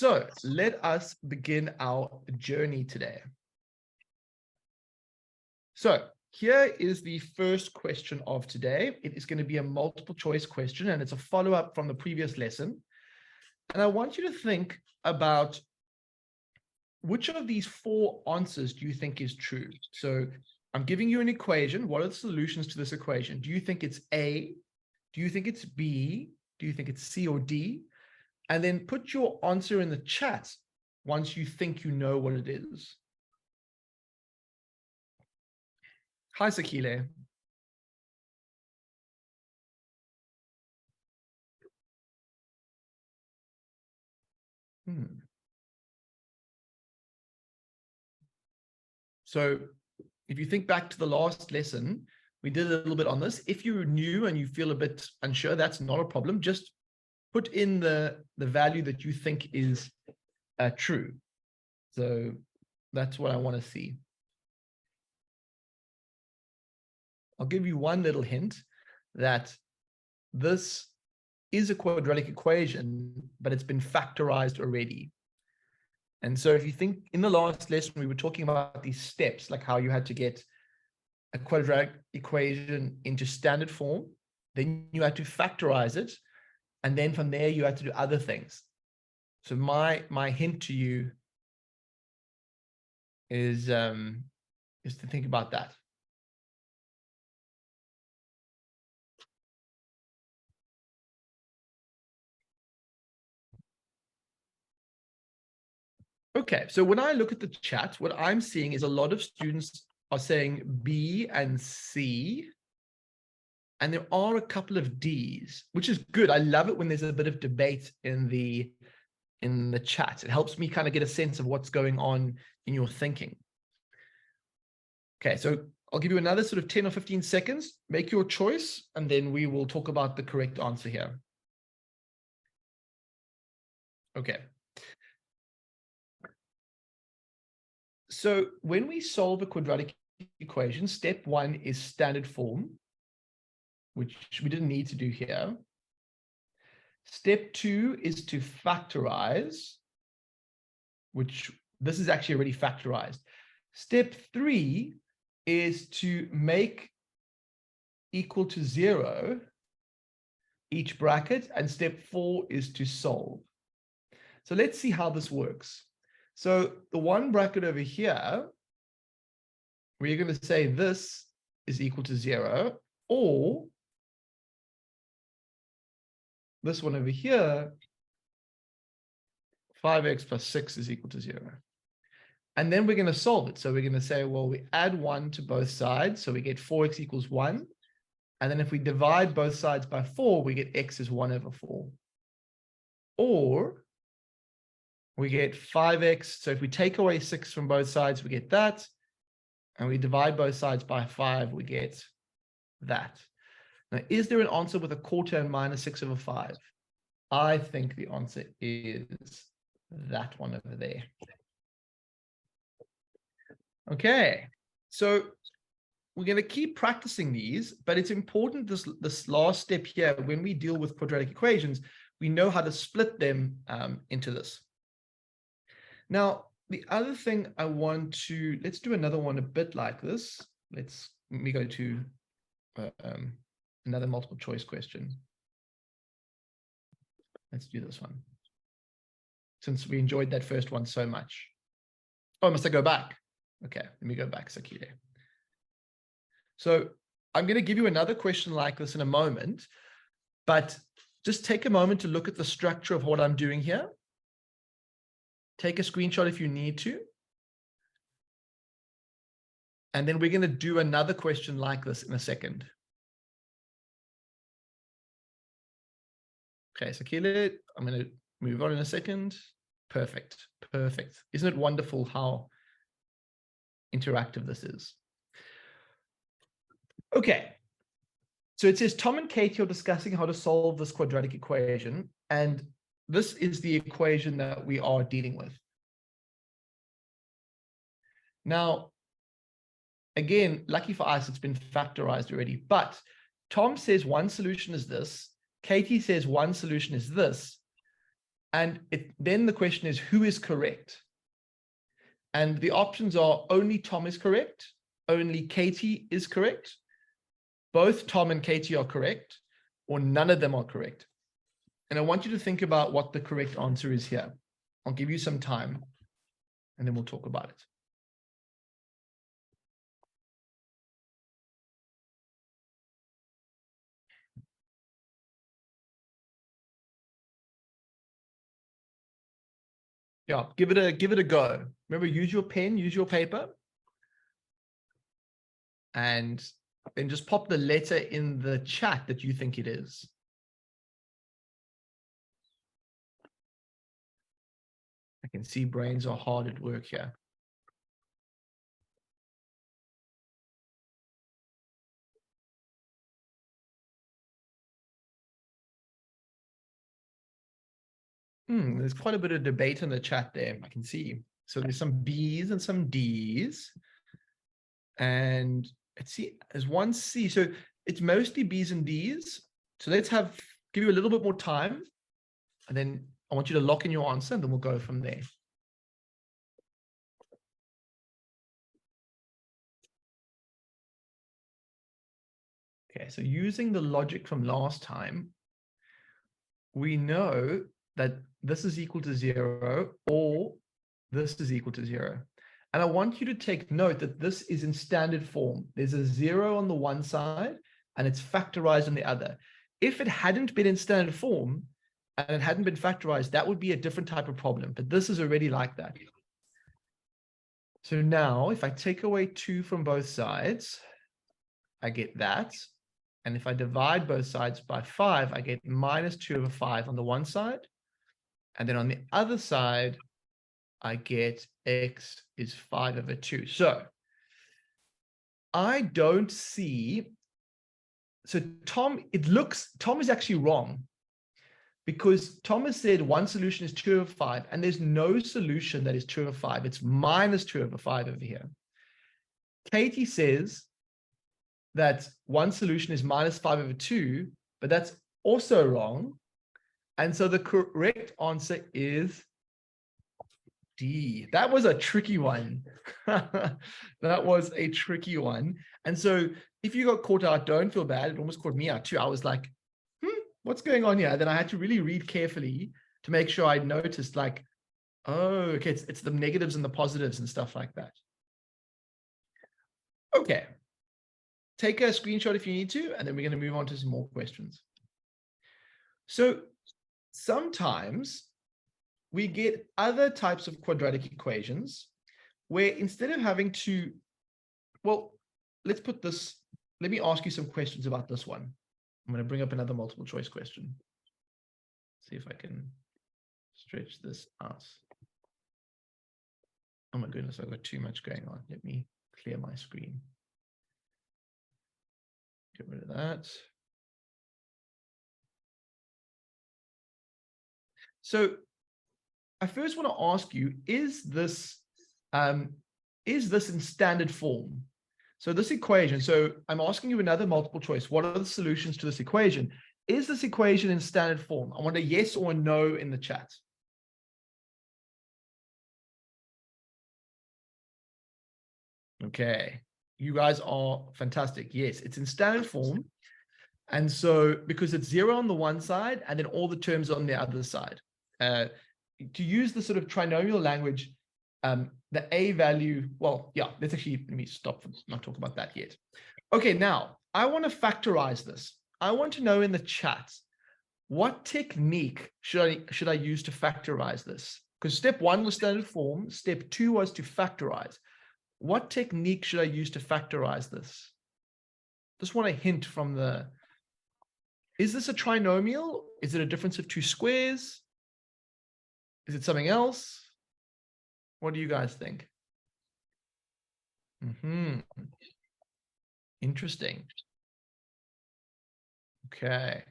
So let us begin our journey today. So here is the first question of today. It is going to be a multiple choice question, and it's a follow-up from the previous lesson. And I want you to think about which of these four answers do you think is true? So I'm giving you an equation. What are the solutions to this equation? Do you think it's A? Do you think it's B? Do you think it's C or D? And then put your answer in the chat once you think you know what it is. Hi, Sakile. So if you think back to the last lesson, we did a little bit on this. If you're new and you feel a bit unsure, that's not a problem. Just put in the value that you think is true. So that's what I want to see. I'll give you one little hint that this is a quadratic equation, but it's been factorized already. And so if you think in the last lesson, we were talking about these steps, like how you had to get a quadratic equation into standard form, then you had to factorize it. And then from there, you had to do other things. So my hint to you is to think about that. Okay, so when I look at the chat, what I'm seeing is a lot of students are saying B and C, and there are a couple of D's, which is good. I love it when there's a bit of debate in the chat. It helps me kind of get a sense of what's going on in your thinking. Okay, so I'll give you another sort of 10 or 15 seconds. Make your choice, and then we will talk about the correct answer here. Okay. So when we solve a quadratic equation, step one is standard form, which we didn't need to do here. Step two is to factorize, which this is actually already factorized. Step three is to make equal to 0 each bracket, and step four is to solve. So let's see how this works. So the one bracket over here, we're going to say this is equal to 0, or this one over here, 5x plus 6 is equal to 0. And then we're going to solve it. So we're going to say, well, we add 1 to both sides. So we get 4x equals 1. And then if we divide both sides by 4, we get x is 1 over 4. Or we get 5x. So if we take away 6 from both sides, we get that. And we divide both sides by 5, we get that. Now, is there an answer with a quarter and minus 6 over 5? I think the answer is that one over there. Okay, so we're going to keep practicing these, but it's important this last step here, when we deal with quadratic equations, we know how to split them into this. Now, the other thing I want to, let's do another one a bit like this. Let me go to another multiple choice question. Let's do this one, since we enjoyed that first one so much. Oh, must I go back? Okay, let me go back, Sakile. So I'm going to give you another question like this in a moment, but just take a moment to look at the structure of what I'm doing here. Take a screenshot if you need to. And then we're going to do another question like this in a second. Okay, Sakile, I'm going to move on in a second. Perfect, perfect. Isn't it wonderful how interactive this is? Okay, so it says Tom and Katie are discussing how to solve this quadratic equation, and this is the equation that we are dealing with. Now, again, lucky for us, it's been factorized already, but Tom says one solution is this, Katie says one solution is this. And then the question is, who is correct? And the options are only Tom is correct, only Katie is correct, both Tom and Katie are correct, or none of them are correct. And I want you to think about what the correct answer is here. I'll give you some time, and then we'll talk about it. Yeah, give it a go. Remember, use your pen, use your paper, and then just pop the letter in the chat that you think it is. I can see brains are hard at work here. There's quite a bit of debate in the chat there, I can see. So there's some B's and some D's. And let's see, there's one C. So it's mostly B's and D's. So let's give you a little bit more time. And then I want you to lock in your answer, and then we'll go from there. Okay, so using the logic from last time, we know that this is equal to 0 or this is equal to 0. And I want you to take note that this is in standard form. There's a 0 on the one side and it's factorized on the other. If it hadn't been in standard form and it hadn't been factorized, that would be a different type of problem. But this is already like that. So now if I take away 2 from both sides, I get that. And if I divide both sides by 5, I get minus 2 over 5 on the one side. And then on the other side, I get x is 5 over 2. So I don't see, so Tom is actually wrong, because Tom has said one solution is 2 over 5, and there's no solution that is 2 over 5. It's minus 2 over 5 over here. Katie says that one solution is minus 5 over 2, but that's also wrong. And so the correct answer is D. That was a tricky one. That was a tricky one. And so if you got caught out, don't feel bad. It almost caught me out too. I was like, what's going on here? Then I had to really read carefully to make sure I noticed, like, oh, okay, it's the negatives and the positives and stuff like that. Okay. Take a screenshot if you need to, and then we're going to move on to some more questions. So sometimes we get other types of quadratic equations where instead of having to, well, let's put this, let me ask you some questions about this one. I'm going to bring up another multiple choice question. See if I can stretch this out. Oh my goodness, I've got too much going on. Let me clear my screen. Get rid of that. So I first want to ask you, is this in standard form? So this equation, so I'm asking you another multiple choice. What are the solutions to this equation? Is this equation in standard form? I want a yes or a no in the chat. Okay, you guys are fantastic. Yes, it's in standard form. And so because it's 0 on the one side and then all the terms on the other side. To use the sort of trinomial language, the a value, well, yeah, let me stop, not talk about that yet. Okay, now I want to factorize this. I want to know in the chat, what technique should I use to factorize this? Because step 1 was standard form, step 2 was to factorize. What technique should I use to factorize this? Just want a hint from the, is this a trinomial? Is it a difference of 2 squares? Is it something else? What do you guys think? Interesting. Okay.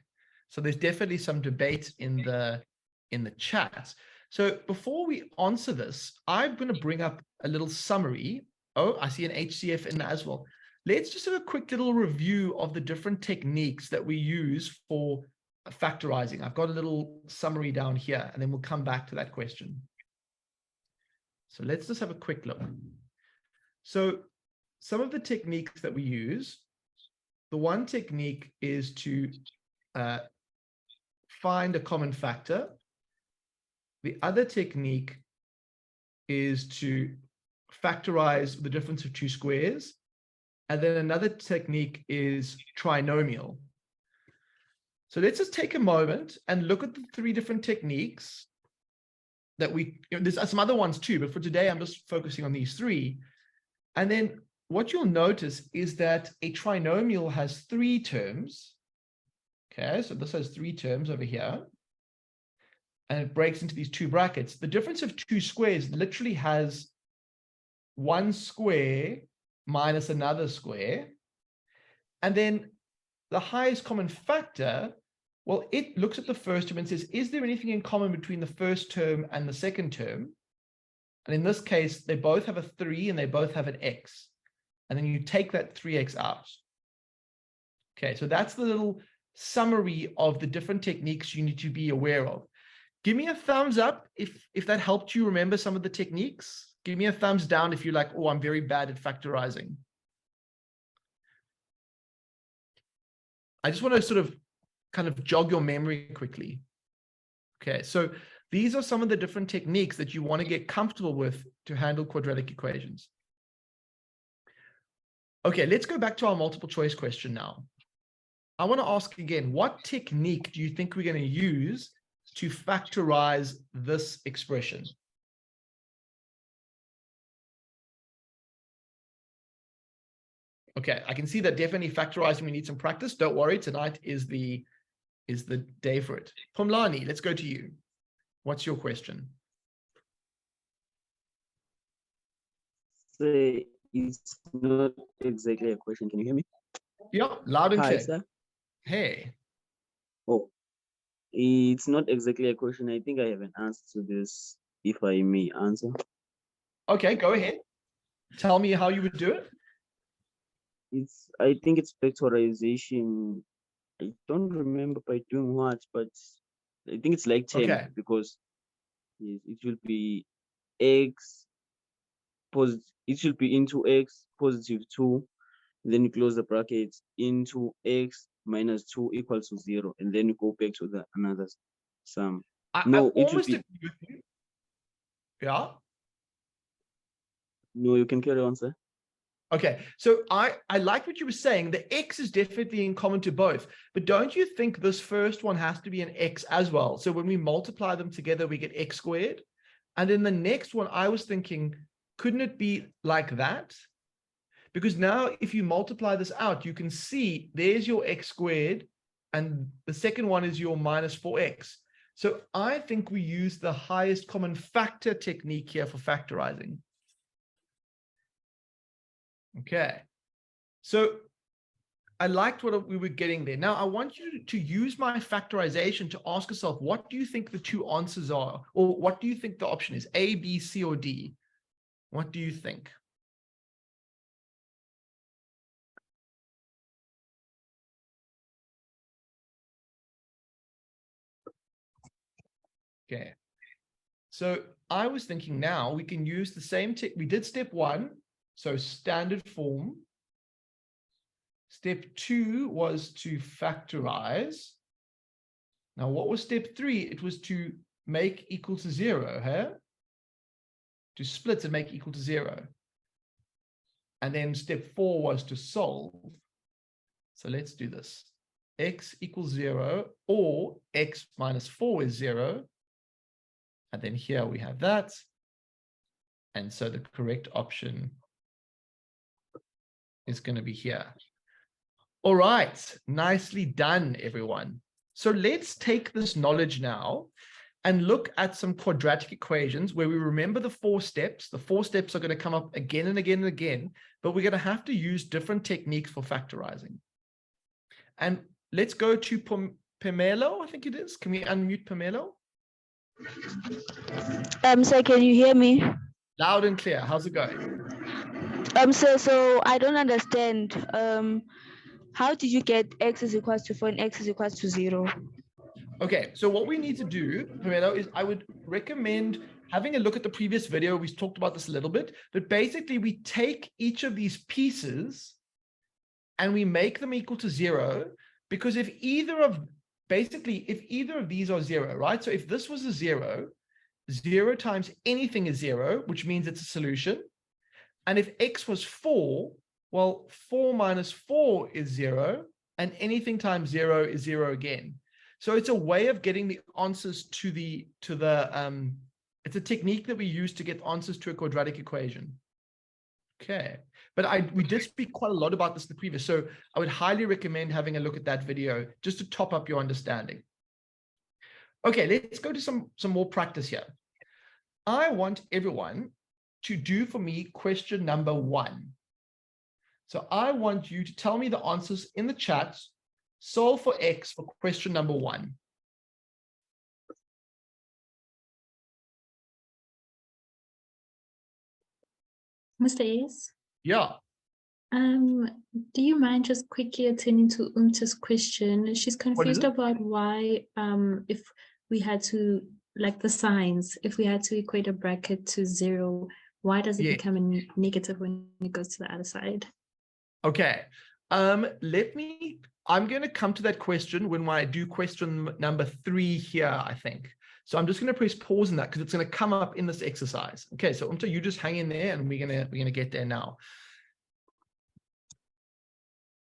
So there's definitely some debate in the chat. So before we answer this, I'm going to bring up a little summary. Oh, I see an HCF in there as well. Let's just have a quick little review of the different techniques that we use for factorizing. I've got a little summary down here, and then we'll come back to that question. So let's just have a quick look. So some of the techniques that we use, the one technique is to find a common factor. The other technique is to factorize the difference of two squares. And then another technique is trinomial. So let's just take a moment and look at the three different techniques that there's some other ones too, but for today, I'm just focusing on these three. And then what you'll notice is that a trinomial has three terms. Okay, so this has three terms over here. And it breaks into these two brackets. The difference of two squares literally has one square minus another square. And then the highest common factor, well, it looks at the first term and says, is there anything in common between the first term and the second term? And in this case, they both have a 3 and they both have an x. And then you take that 3x out. Okay, so that's the little summary of the different techniques you need to be aware of. Give me a thumbs up if that helped you remember some of the techniques. Give me a thumbs down if you're like, oh, I'm very bad at factorizing. I just want to sort of kind of jog your memory quickly. Okay, so these are some of the different techniques that you want to get comfortable with to handle quadratic equations. Okay, let's go back to our multiple choice question now. I want to ask again, what technique do you think we're going to use to factorize this expression? Okay, I can see that definitely factorizing, we need some practice. Don't worry, tonight is the day for it. Pomlani, let's go to you. What's your question? So it's not exactly a question. Can you hear me? Yeah, loud and clear. Hi, sir. Hey. Oh, it's not exactly a question. I think I have an answer to this, if I may answer. Okay, go ahead. Tell me how you would do it. I think it's factorization. I don't remember by doing what, but I think it's like 10 Okay. because yes, it will be x positive. It should be into x positive 2. Then you close the brackets into x minus 2 equals to 0, and then you go back to the another sum. No, I it should almost be. agree with you. Yeah. No, you can carry on, sir. Okay, so I like what you were saying. The x is definitely in common to both, but don't you think this first one has to be an x as well? So when we multiply them together, we get x squared. And then the next one, I was thinking, couldn't it be like that? Because now if you multiply this out, you can see there's your x squared, and the second one is your minus 4x. So I think we use the highest common factor technique here for factorizing. Okay, so I liked what we were getting there. Now I want you to use my factorization to ask yourself, what do you think the two answers are? Or what do you think the option is? A, B, C, or D? What do you think? Okay, so I was thinking now we can use the same we did step 1, so standard form. Step 2 was to factorize. Now, what was step 3? It was to make equal to 0, huh? To split and make equal to 0. And then step 4 was to solve. So let's do this. X equals 0, or x minus 4 is 0. And then here we have that. And so the correct option is going to be here. All right, nicely done, everyone. So let's take this knowledge now and look at some quadratic equations where we remember the 4 steps. The 4 steps are going to come up again and again and again, but we're going to have to use different techniques for factorizing. And let's go to Pamelo, I think it is. Can we unmute Pamelo? Sir, can you hear me? Loud and clear. How's it going? Sir, so I don't understand. How did you get x is equals to 4 and x is equals to 0? Okay, so what we need to do, Pamela, is I would recommend having a look at the previous video. We talked about this a little bit, but basically we take each of these pieces and we make them equal to 0, because if either of these are 0, right? So if this was a 0, 0 times anything is 0, which means it's a solution. And if x was 4, well, 4 minus 4 is 0, and anything times 0 is 0 again. So it's a way of getting the answers it's a technique that we use to get answers to a quadratic equation. Okay, but we did speak quite a lot about this in the previous, so I would highly recommend having a look at that video just to top up your understanding. Okay, let's go to some more practice here. I want everyone to do for me question number 1. So I want you to tell me the answers in the chat. Solve for x for question number 1. Mr. S? Yeah. Do you mind just quickly attending to Umta's question? She's confused it? about why, if we had to, like the signs, if we had to equate a bracket to 0, why does it become a negative when it goes to the other side? Okay. I'm going to come to that question when I do question number 3 here, I think. So I'm just going to press pause on that because it's going to come up in this exercise. Okay, so Umta, you just hang in there and we're going to get there now.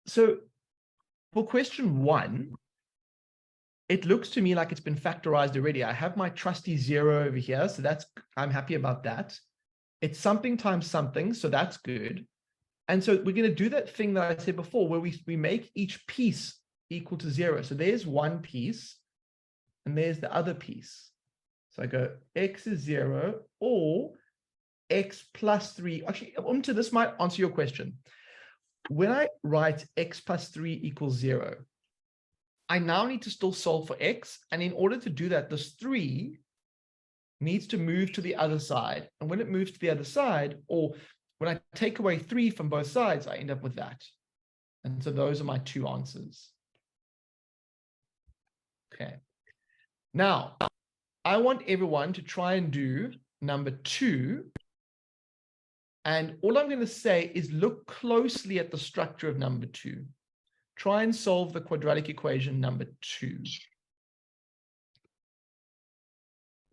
So for question 1, it looks to me like it's been factorized already. I have my trusty 0 over here, so I'm happy about that. It's something times something, so that's good. And so we're going to do that thing that I said before, where we make each piece equal to 0. So there's one piece, and there's the other piece. So I go x is 0, or x plus 3. Actually, Umta, this might answer your question. When I write x plus 3 equals 0, I now need to still solve for x. And in order to do that, this 3 needs to move to the other side. And when it moves to the other side, or when I take away 3 from both sides, I end up with that. And so those are my 2 answers. Okay. Now, I want everyone to try and do number 2. And all I'm going to say is look closely at the structure of number 2. Try and solve the quadratic equation number 2.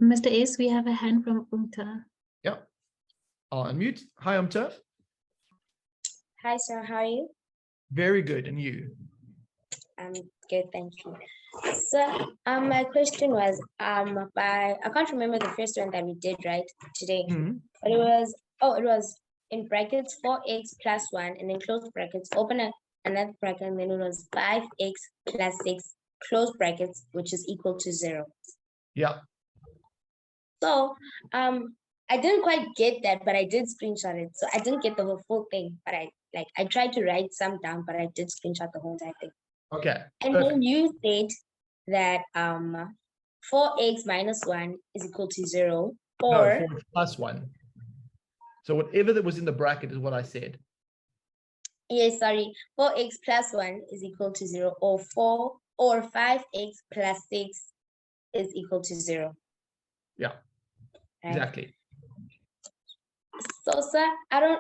Mr. S, we have a hand from Umta. Yep. I'll unmute. Hi, Umta. Hi, sir. How are you? Very good. And you? I'm good, thank you. So, my question was, I can't remember the first one that we did right today, but it was in brackets 4x plus 1, and then close brackets, open another bracket, and then it was 5x plus 6, close brackets, which is equal to 0. Yeah. So, I didn't quite get that, but I did screenshot it. So I didn't get the whole full thing, but I tried to write some down, but I did screenshot the whole entire thing. Okay. And then you said that 4x minus 1 is equal to 0, or no, 4 plus 1. So whatever that was in the bracket is what I said. Yes, sorry. 4x plus 1 is equal to 0, or 5x plus 6 is equal to 0. Yeah, right? exactly. So, sir, I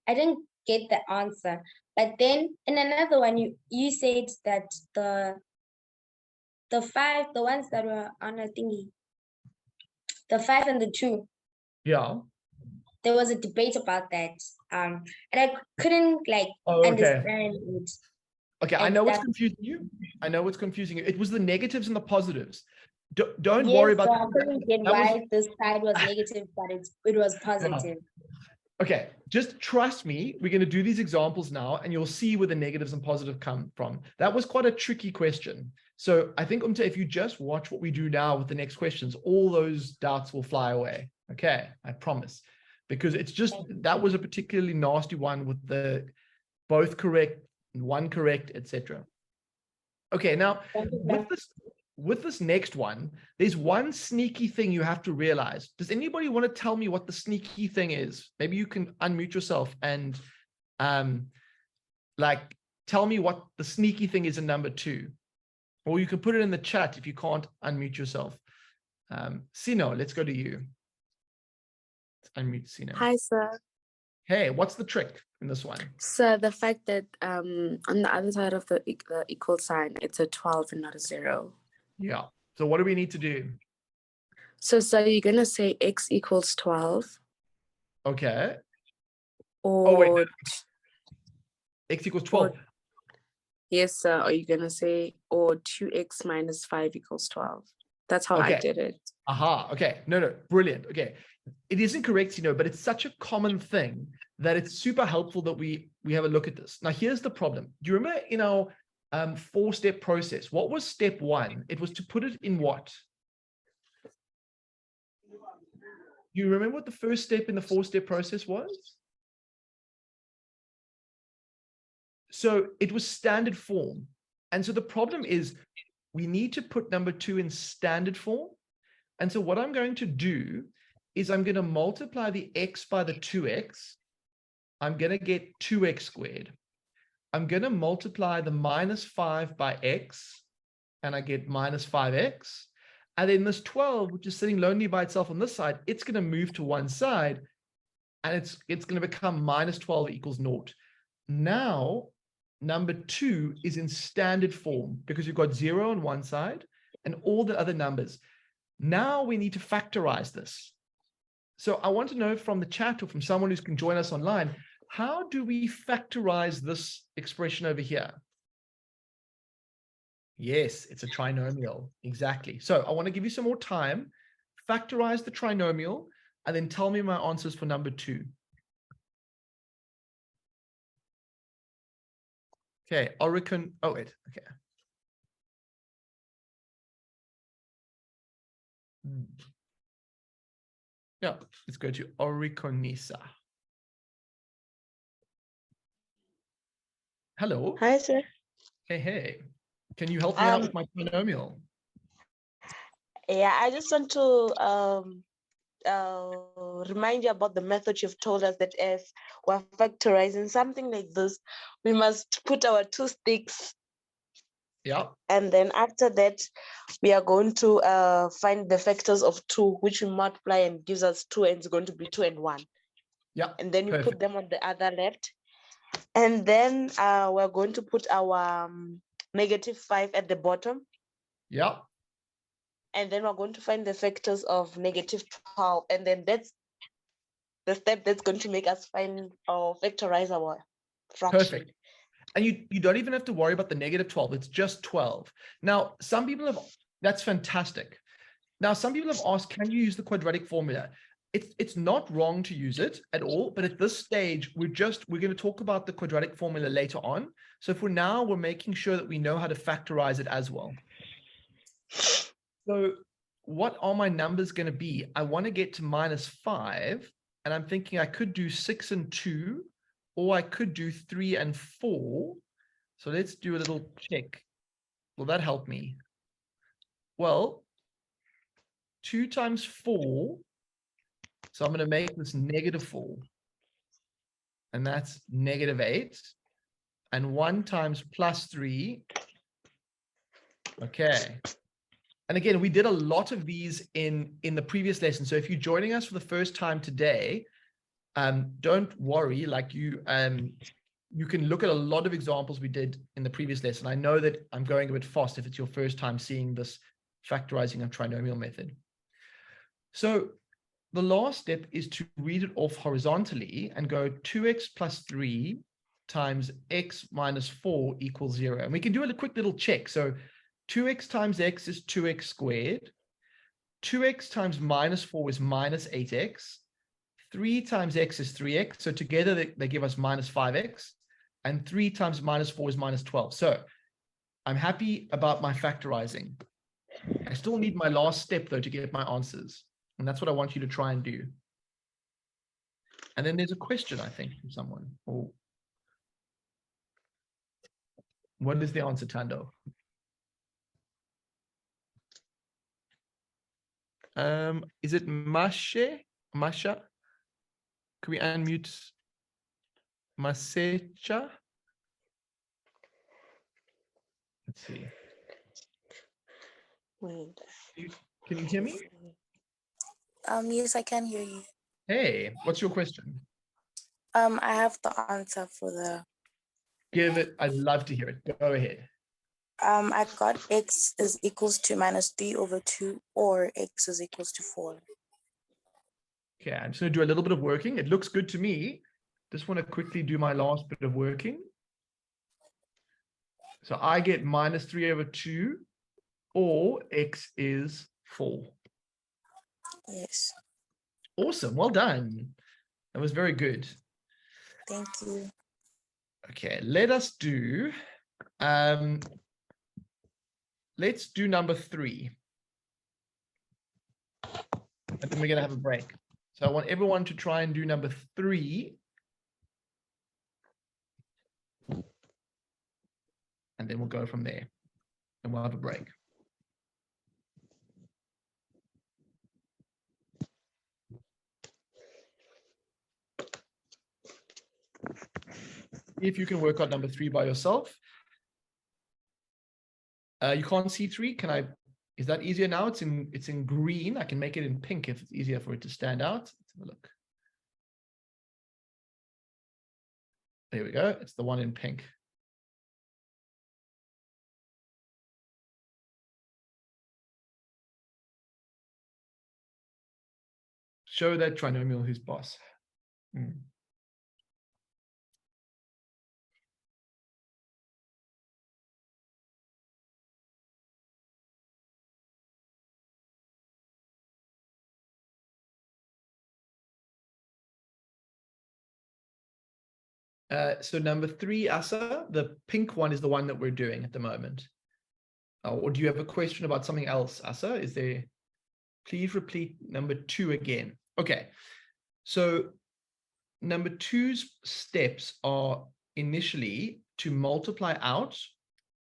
didn't get the answer. But then in another one, you said that the ones that were on a thingy, the 5 and the 2. Yeah. There was a debate about that. And I couldn't understand it. Okay, I know what's confusing you. I know what's confusing you. It was the negatives and the positives. Don't worry about that. I couldn't get why this side was negative, but it was positive. Okay, just trust me. We're going to do these examples now, and you'll see where the negatives and positive come from. That was quite a tricky question. So I think, Umta, if you just watch what we do now with the next questions, all those doubts will fly away. Okay, I promise. Because it's just, that was a particularly nasty one with the both correct, one correct, etc. Okay, now with this next one, there's one sneaky thing you have to realize. Does anybody want to tell me what the sneaky thing is? Maybe you can unmute yourself and tell me what the sneaky thing is in number 2. Or you can put it in the chat if you can't unmute yourself. Sino, let's go to you. Let's unmute Sino. Hi, sir. Hey, what's the trick in this one? So the fact that on the other side of the equal sign, it's a 12 and not a 0. Yeah. So what do we need to do? So you're going to say x equals 12. Okay. Or, Oh, wait. No. X equals 12. Or, yes, sir. Or you're going to say, or 2x minus 5 equals 12. That's how I did it. Aha. Okay. No. Brilliant. Okay. It isn't correct, but it's such a common thing that it's super helpful that we have a look at this. Now, here's the problem. Do you remember in our 4-step process, what was step 1? It was to put it in what? Do you remember what the first step in the 4-step process was? So it was standard form. And so the problem is we need to put number 2 in standard form. And so what I'm going to do is I'm going to multiply the x by the 2x. I'm going to get 2x squared. I'm going to multiply the minus 5 by x, and I get minus 5x. And then this 12, which is sitting lonely by itself on this side, it's going to move to one side, and it's going to become minus 12 equals 0. Now, number 2 is in standard form because you've got 0 on one side and all the other numbers. Now we need to factorize this. So I want to know from the chat or from someone who can join us online, how do we factorize this expression over here? Yes, it's a trinomial. Exactly. So I want to give you some more time. Factorize the trinomial and then tell me my answers for number 2. Okay, Oricon. Oh, wait. Okay. Yeah, let's go to Oriconisa. Hello. Hi, sir. Hey. Can you help me out with my polynomial? Yeah, I just want to remind you about the method you've told us that if we're factorizing something like this, we must put our 2 sticks. Yeah. And then after that, we are going to find the factors of 2, which we multiply and gives us 2, and it's going to be 2 and 1. Yeah. And then you put them on the other left. And then we're going to put our negative 5 at the bottom. Yeah. And then we're going to find the factors of negative 12. And then that's the step that's going to make us find or factorize our fraction. Perfect. And you don't even have to worry about the negative 12. It's just 12. Now, some people have, that's fantastic. Now, some people have asked, can you use the quadratic formula? It's not wrong to use it at all, but at this stage, we're going to talk about the quadratic formula later on. So for now, we're making sure that we know how to factorize it as well. So what are my numbers going to be? I want to get to minus 5, and I'm thinking I could do 6 and 2, or I could do 3 and 4. So let's do a little check. Will that help me? Well, 2 times 4. So I'm going to make this negative 4. And that's negative 8. And 1 times plus 3. Okay. And again, we did a lot of these in the previous lesson. So if you're joining us for the first time today, don't worry. Like you can look at a lot of examples we did in the previous lesson. I know that I'm going a bit fast if it's your first time seeing this factorizing of trinomial method. So the last step is to read it off horizontally and go 2x plus 3 times x minus 4 equals 0. And we can do a quick little check. So 2x times x is 2x squared. 2x times minus 4 is minus 8x. 3 times x is 3x. So together they give us minus 5x. And 3 times minus 4 is minus 12. So I'm happy about my factorizing. I still need my last step, though, to get my answers. And that's what I want you to try and do. And then there's a question, I think, from someone. Oh. What is the answer, Tando? Is it Masha? Masha? Can we unmute Masecha? Let's see. Wait. Can you hear me? Yes, I can hear you. Hey, what's your question? I have the answer for the. Give it. I'd love to hear it. Go ahead. I got x is equals to -3/2 or x is equals to 4. Okay, I'm just going to do a little bit of working. It looks good to me. Just want to quickly do my last bit of working. So I get -3/2 or x is 4. Yes. Awesome. Well done. That was very good. Thank you. Okay, let's do number 3. And then we're going to have a break. So I want everyone to try and do number 3. And then we'll go from there. And we'll have a break. If you can work out number 3 by yourself. You can't see 3. Can I? Is that easier now? It's in green. I can make it in pink if it's easier for it to stand out. Let's have a look. There we go. It's the one in pink. Show that trinomial who's boss. So number 3, Asa, the pink one is the one that we're doing at the moment. Or do you have a question about something else, Asa? Is there? Please repeat number 2 again. Okay. So number 2's steps are initially to multiply out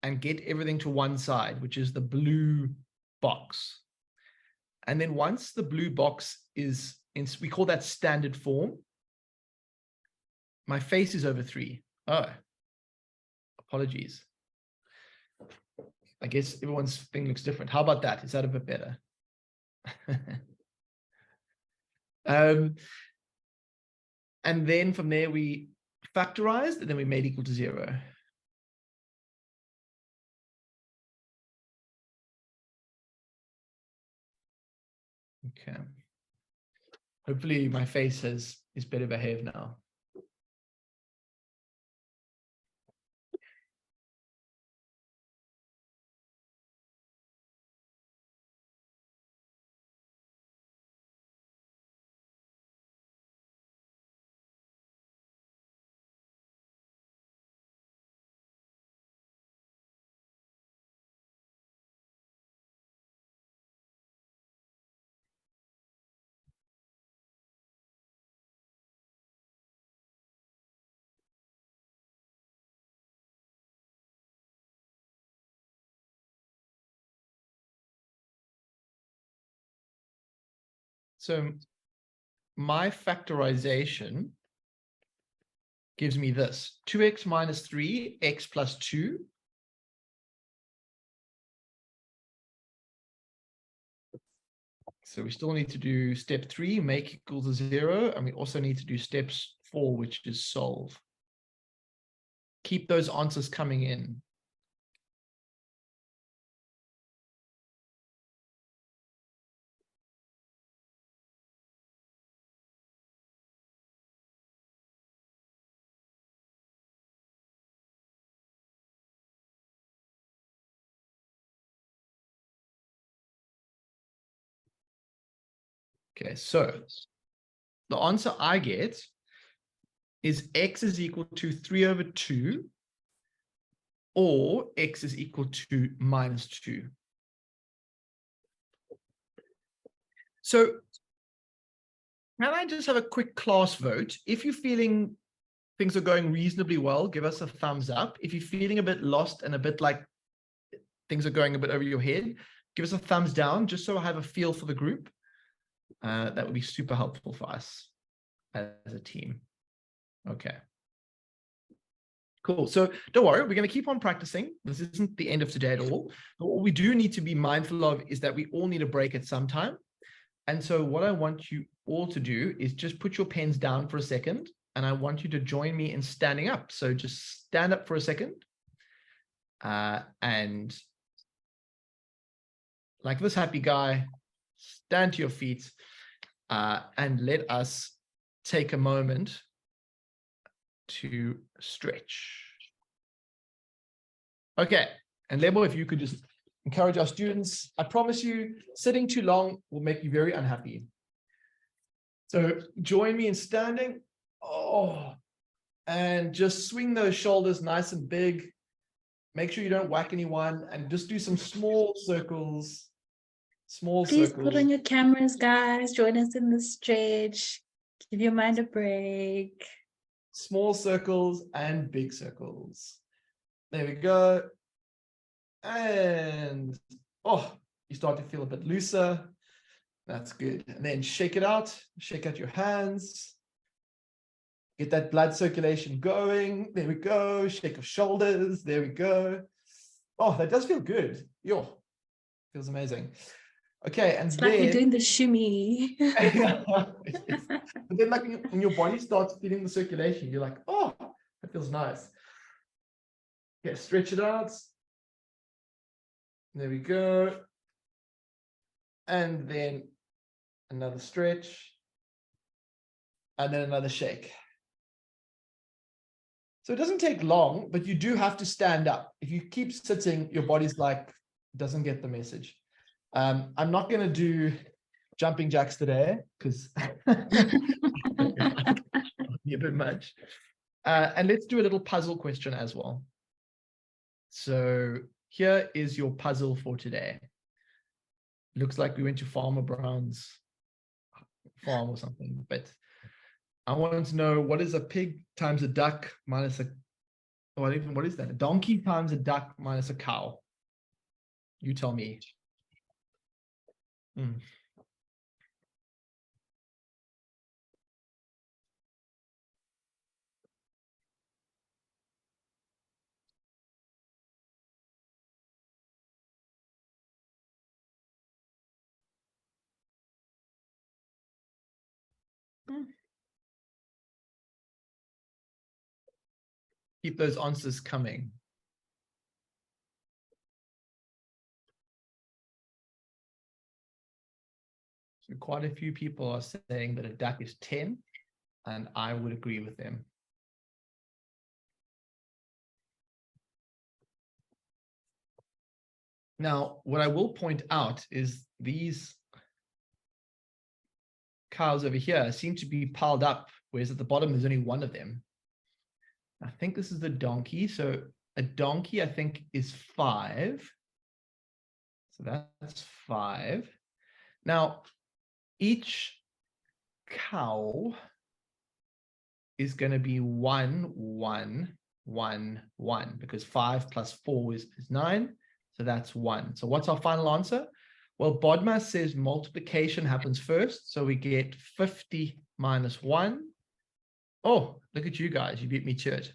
and get everything to one side, which is the blue box. And then once the blue box is in, we call that standard form. My face is over 3. Oh, apologies. I guess everyone's thing looks different. How about that? Is that a bit better? And then from there we factorized, and then we made equal to 0. Okay. Hopefully my face is better behaved now. So my factorization gives me this: 2x minus 3, x plus 2. So we still need to do step 3, make equal to 0. And we also need to do steps 4, which is solve. Keep those answers coming in. Okay, so the answer I get is x is equal to 3/2 or x is equal to -2. So can I just have a quick class vote? If you're feeling things are going reasonably well, give us a thumbs up. If you're feeling a bit lost and a bit like things are going a bit over your head, give us a thumbs down, just so I have a feel for the group. That would be super helpful for us as a team. Okay. Cool. So don't worry, we're going to keep on practicing. This isn't the end of today at all. But what we do need to be mindful of is that we all need a break at some time. And so what I want you all to do is just put your pens down for a second, and I want you to join me in standing up. So just stand up for a second. And like this happy guy, stand to your feet, and let us take a moment to stretch. Okay, and Lebo, if you could just encourage our students. I promise you, sitting too long will make you very unhappy. So join me in standing. Oh, and just swing those shoulders nice and big. Make sure you don't whack anyone, and just do some small circles. Please put on your cameras, guys. Join us in the stretch. Give your mind a break. Small circles and big circles. There we go. And oh, you start to feel a bit looser. That's good. And then shake it out. Shake out your hands. Get that blood circulation going. There we go. Shake your shoulders. There we go. Oh, that does feel good. Yo, feels amazing. Okay, and it's then like we're doing the shimmy. but then, like when your body starts feeling the circulation, you're like, oh, that feels nice. Okay, stretch it out. There we go. And then another stretch. And then another shake. So it doesn't take long, but you do have to stand up. If you keep sitting, your body's like, doesn't get the message. I'm not going to do jumping jacks today because be a bit much. And let's do a little puzzle question as well. So here is your puzzle for today. Looks like we went to Farmer Brown's farm or something, but I want to know, what is a pig times a duck minus a, what is that? A donkey times a duck minus a cow? You tell me. Keep those answers coming. So quite a few people are saying that a duck is 10, and I would agree with them. Now, what I will point out is these cows over here seem to be piled up, whereas at the bottom there's only one of them. I think this is the donkey. So a donkey, I think, is 5. So that's 5. Now, each cow is going to be 1, 1, 1, 1, because 5 plus 4 is 9. So that's 1. So what's our final answer? Well, Bodmer says multiplication happens first. So we get 50 minus 1. Oh, look at you guys. You beat me to it.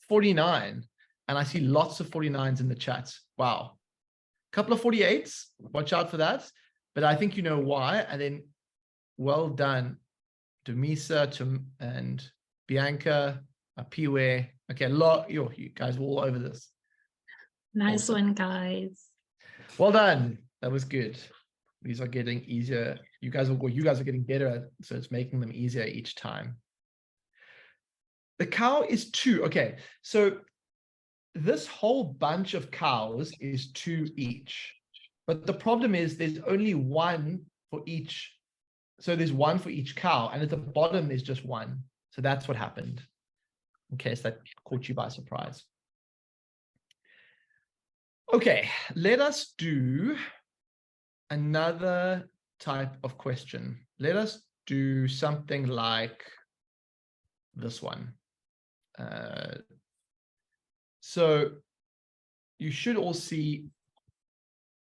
49. And I see lots of 49s in the chat. Wow. A couple of 48s. Watch out for that. But I think you know why. And then well done to Misa and Bianca, Piwe. Okay, you guys were all over this. Nice Awesome. one, guys. Well done. That was good. These are getting easier. You guys are getting better, so it's making them easier each time. The cow is 2. Okay, so this whole bunch of cows is 2 each. But the problem is there's only 1 for each. So there's 1 for each cow, and at the bottom there's just 1. So that's what happened, in case that caught you by surprise. Okay, let us do another type of question. Let us do something like this one. So you should all see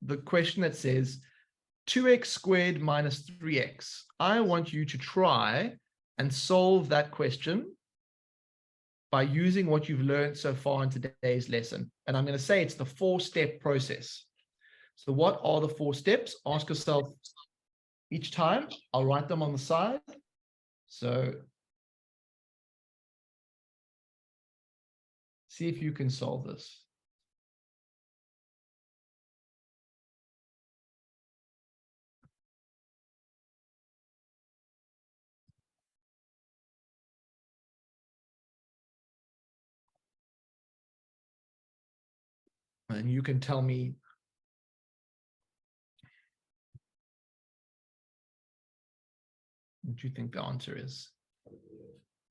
the question that says 2x squared minus 3x. I want you to try and solve that question by using what you've learned so far in today's lesson. And I'm going to say it's the 4-step process. So what are the 4 steps? Ask yourself each time. I'll write them on the side. So see if you can solve this. And you can tell me what you think the answer is.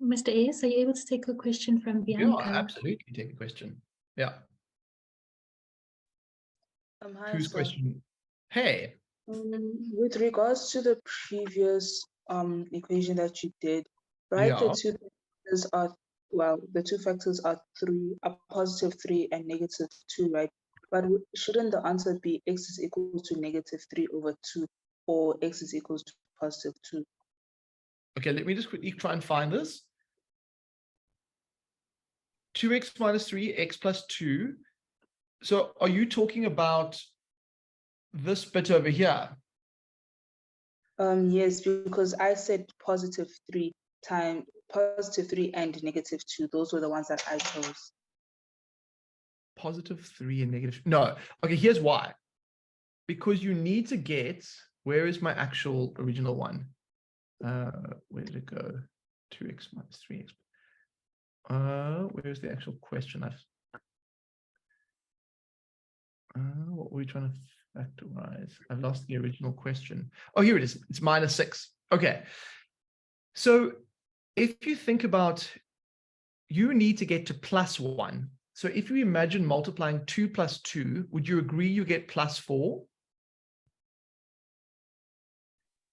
Mr. A, are you able to take a question from Bianca? Yeah, absolutely. Take a question. Yeah. Hi, Whose sir. question? Hey. With regards to the previous equation that you did, right? Yeah. The two factors are, well, the 2 factors are positive 3 and negative 2, right? But shouldn't the answer be x is equal to negative 3 over 2 or x is equal to positive 2? Okay, let me just quickly try and find this. 2x minus 3, x plus 2. So are you talking about this bit over here? Yes, because I said positive 3 and negative 2. Those were the ones that I chose. Positive 3 and negative. No. Okay, here's why. Because you need to get, where is my actual original one? Where did it go? 2x minus 3x. Where's the actual question? What were we trying to factorize? I've lost the original question. Oh, here it is. It's minus 6. Okay. So if you think about, you need to get to plus 1. So if you imagine multiplying 2 plus 2, would you agree you get plus 4?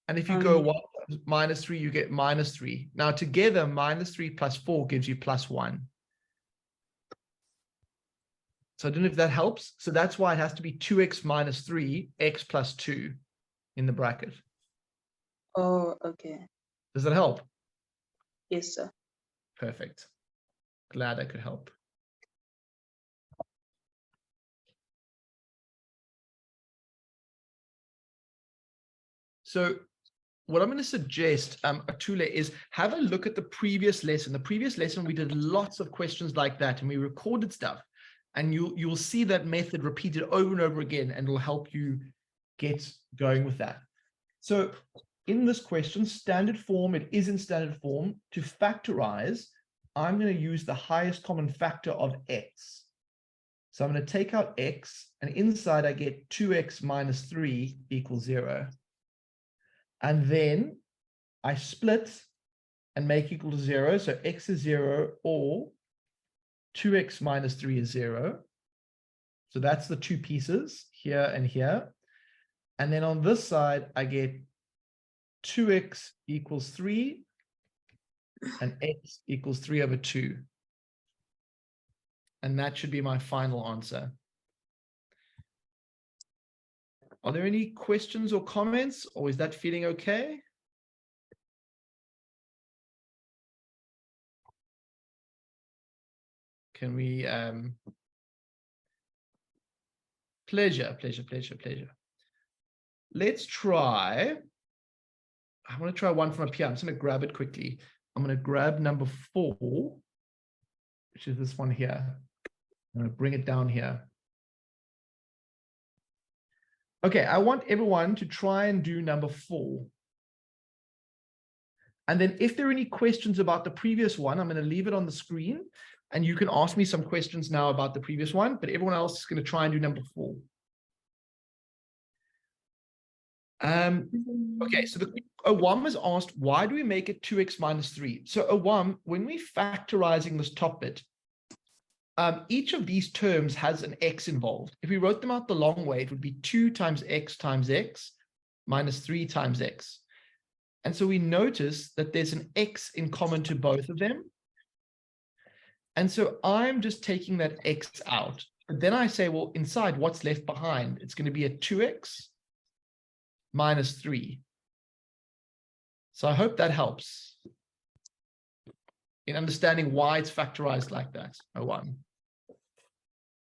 And if you go 1 minus 3, you get minus 3. Now together, minus 3 plus 4 gives you plus 1. So I don't know if that helps. So that's why it has to be 2x minus 3, x plus 2 in the bracket. Oh, okay. Does that help? Yes, sir. Perfect. Glad I could help. So what I'm going to suggest, Atule, is have a look at the previous lesson. The previous lesson, we did lots of questions like that, and we recorded stuff. And you'll see that method repeated over and over again, and it'll help you get going with that. So in this question, standard form, it is in standard form. To factorize, I'm going to use the highest common factor of x. So I'm going to take out x, and inside I get 2x minus 3 equals 0. And then I split and make equal to 0. So x is 0 or 2x minus 3 is 0. So that's the 2 pieces here and here. And then on this side, I get 2x equals 3 and x equals 3 over 2. And that should be my final answer. Are there any questions or comments, or is that feeling okay? Can we, pleasure. Let's try, I want to try one from up here. I'm just going to grab it quickly. I'm going to grab number 4, which is this one here. I'm going to bring it down here. Okay, I want everyone to try and do number 4. And then if there are any questions about the previous one, I'm going to leave it on the screen. And you can ask me some questions now about the previous one, but everyone else is going to try and do number 4. Okay, so the Awam has asked, why do we make it 2x minus 3? So Awam, when we're factorizing this top bit, each of these terms has an x involved. If we wrote them out the long way, it would be 2 times x minus 3 times x. And so we notice that there's an x in common to both of them. And so I'm just taking that x out. But then I say, well, inside, what's left behind? It's going to be a 2x minus 3. So I hope that helps. in understanding why it's factorized like that? O1.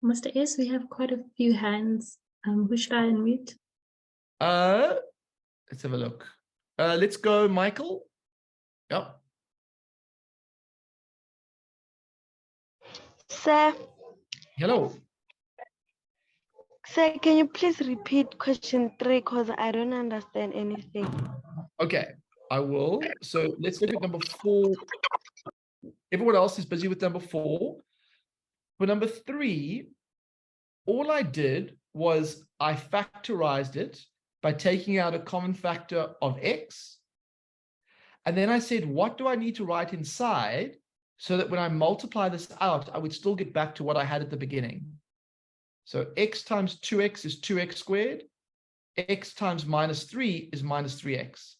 Mr. S, we have quite a few hands. Who should I unmute? Let's have a look. Let's go, Michael. Yep. Sir, Hello. sir, can you please repeat question 3 because I don't understand anything. Okay, I will. So let's look at number 4. Everyone else is busy with number 4. For number 3, all I did was I factorized it by taking out a common factor of x. And then I said, what do I need to write inside so that when I multiply this out, I would still get back to what I had at the beginning? So x times 2x is 2x squared. X times minus 3 is minus 3x.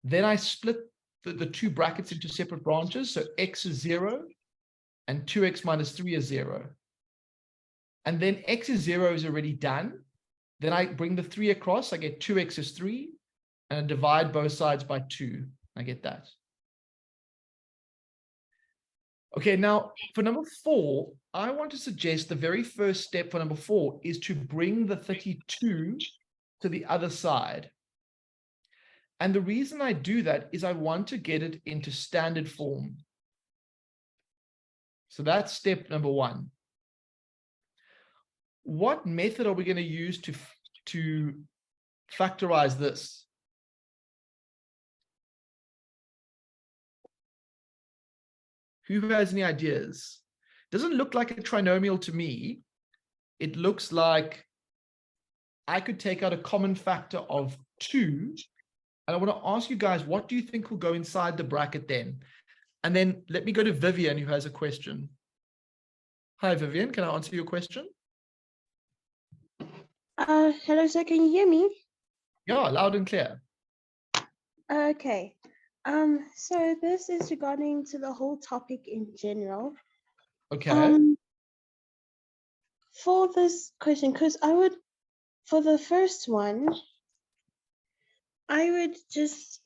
Then I split the two brackets into separate branches. So x is 0 and 2x minus 3 is 0. And then x is 0 is already done. Then I bring the 3 across. I get 2x is 3. And I divide both sides by 2. I get that. Okay, now for number 4, I want to suggest the very first step for number 4 is to bring the 32 to the other side. And the reason I do that is I want to get it into standard form. So that's step number 1. What method are we going to use to factorize this? Who has any ideas? Doesn't look like a trinomial to me. It looks like I could take out a common factor of 2. And I want to ask you guys, what do you think will go inside the bracket then? And then let me go to Vivian, who has a question. Hi, Vivian. Can I answer your question? Hello, sir. Can you hear me? Yeah, loud and clear. Okay. So this is regarding to the whole topic in general. Okay. For this question, because for the first one, I would just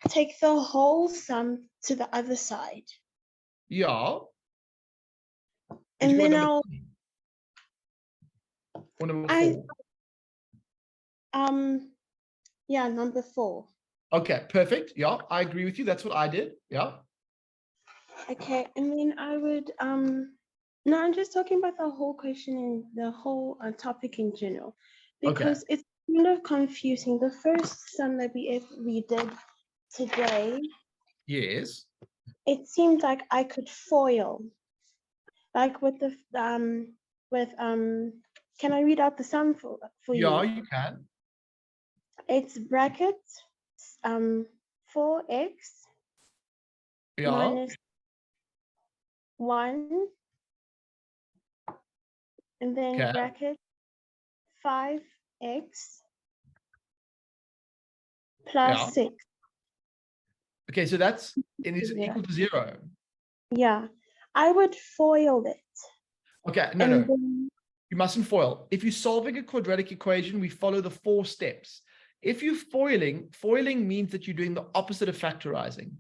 take the whole sum to the other side. Yeah. And then I'll or number 4? Yeah, number 4. Okay, perfect. Yeah, I agree with you. That's what I did. Yeah. Okay, and then I would no, I'm just talking about the whole question and the whole topic in general, because it's kind of confusing. The first sum that we did today, yes, it seemed like I could FOIL, like with the can I read out the sum for you? Yeah, you can. It's brackets 4x minus 1, and then bracket 5x plus 6. Okay, so that's equal to 0. Yeah, I would FOIL it. Okay, no. You mustn't FOIL. If you're solving a quadratic equation, we follow the 4 steps. If you're foiling means that you're doing the opposite of factorizing.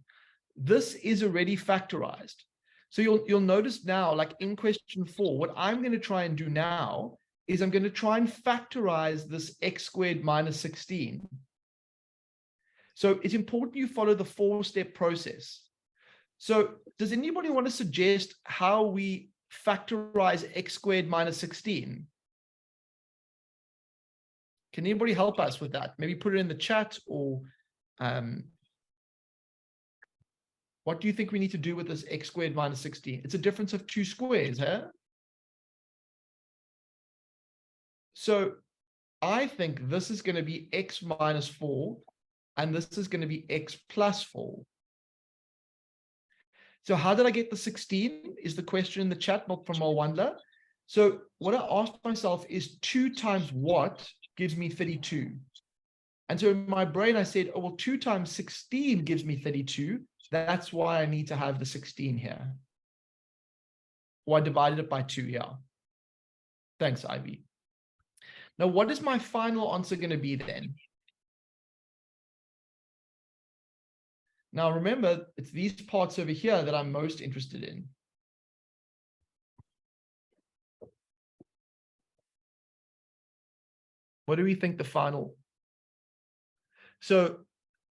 This is already factorized. So you'll notice now, like in question 4, what I'm going to try and do now is I'm going to try and factorize this x squared minus 16. So it's important you follow the 4-step process. So does anybody want to suggest how we factorize x squared minus 16? Can anybody help us with that? Maybe put it in the chat, or what do you think we need to do with this x squared minus 16? It's a difference of 2 squares, huh? So I think this is going to be x minus 4, and this is going to be x plus 4. So how did I get the 16 is the question in the chat, not from Malwanda. So what I asked myself is 2 times what gives me 32? And so in my brain, I said, oh, well, 2 times 16 gives me 32. That's why I need to have the 16 here. Or I divided it by 2 here. Thanks, Ivy. Now, what is my final answer going to be then? Now, remember, it's these parts over here that I'm most interested in. What do we think the final? So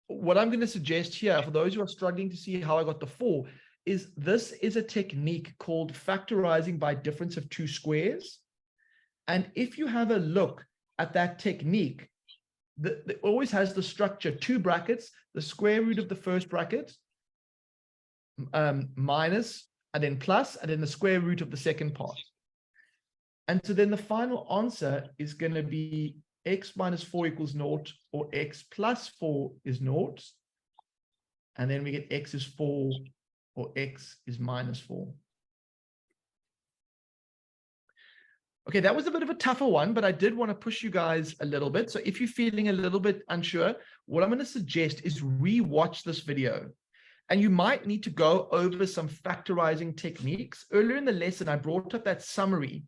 what I'm going to suggest here, for those who are struggling to see how I got the 4, is this is a technique called factorizing by difference of two squares. And if you have a look at that technique, it always has the structure, 2 brackets, the square root of the first bracket, minus, and then plus, and then the square root of the second part. And so then the final answer is going to be x minus 4 equals 0, or x plus 4 is 0. And then we get x is 4, or x is minus 4. Okay, that was a bit of a tougher one, but I did want to push you guys a little bit. So if you're feeling a little bit unsure, what I'm going to suggest is re-watch this video. And you might need to go over some factorizing techniques. Earlier in the lesson, I brought up that summary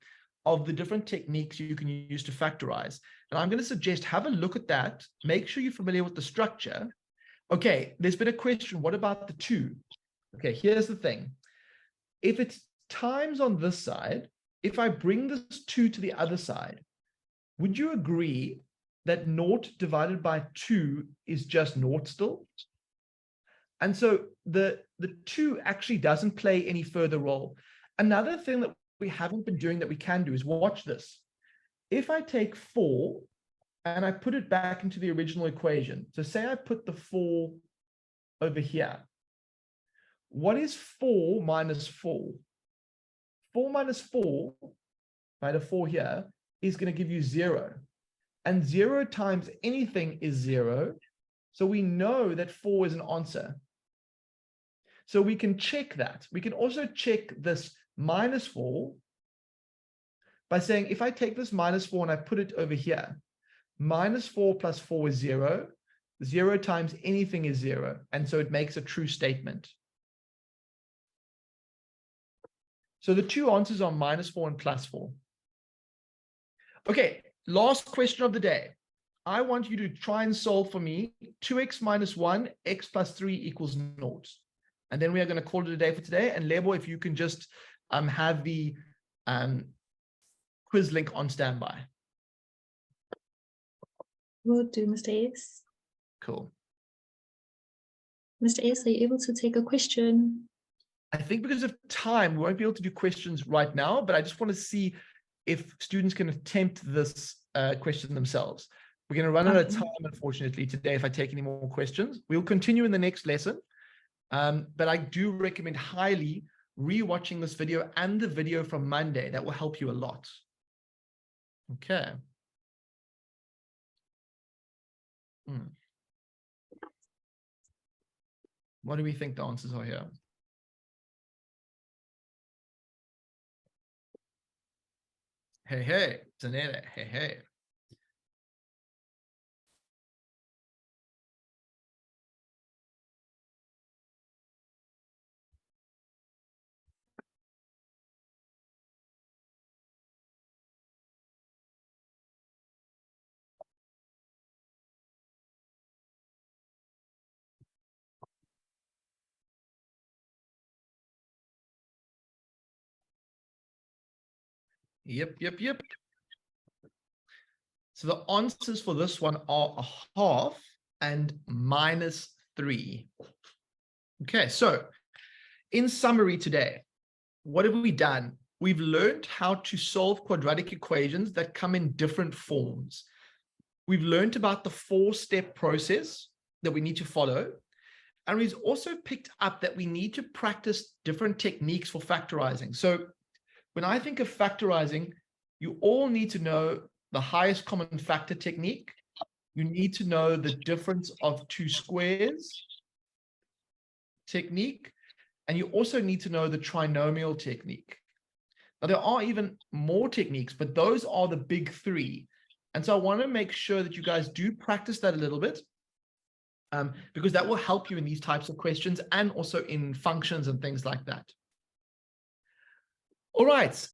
of the different techniques you can use to factorize. And I'm going to suggest have a look at that. Make sure you're familiar with the structure. Okay, there's been a question. What about the 2? Okay, here's the thing. If it's times on this side, if I bring this 2 to the other side, would you agree that 0 divided by 2 is just 0 still? And so the 2 actually doesn't play any further role. Another thing that we haven't been doing that we can do is watch this. If I take 4 and I put it back into the original equation, so say I put the 4 over here, what is 4 minus 4? 4 minus 4, right, a 4 here, is going to give you 0. And 0 times anything is 0. So we know that 4 is an answer. So we can check that. We can also check this minus 4 by saying, if I take this minus 4 and I put it over here, minus 4 plus 4 is 0. 0 times anything is 0. And so it makes a true statement. So the 2 answers are minus 4 and plus 4. Okay, last question of the day. I want you to try and solve for me 2x minus 1, x plus 3 equals 0. And then we are going to call it a day for today. And Lebo, if you can just have the quiz link on standby. Will do, Mr. S. Cool. Mr. S, are you able to take a question? I think because of time, we won't be able to do questions right now, but I just want to see if students can attempt this question themselves. We're going to run out of time, unfortunately, today if I take any more questions. We'll continue in the next lesson, but I do recommend highly re-watching this video and the video from Monday. That will help you a lot. Okay. What do we think the answers are here? Hey, hey, Zanele, hey, hey. Yep. So the answers for this one are a half and minus 3. Okay, so in summary today, what have we done? We've learned how to solve quadratic equations that come in different forms. We've learned about the 4-step process that we need to follow. And we've also picked up that we need to practice different techniques for factorizing. So when I think of factorizing, you all need to know the highest common factor technique. You need to know the difference of 2 squares technique. And you also need to know the trinomial technique. Now, there are even more techniques, but those are the big 3. And so I want to make sure that you guys do practice that a little bit, because that will help you in these types of questions and also in functions and things like that. All right,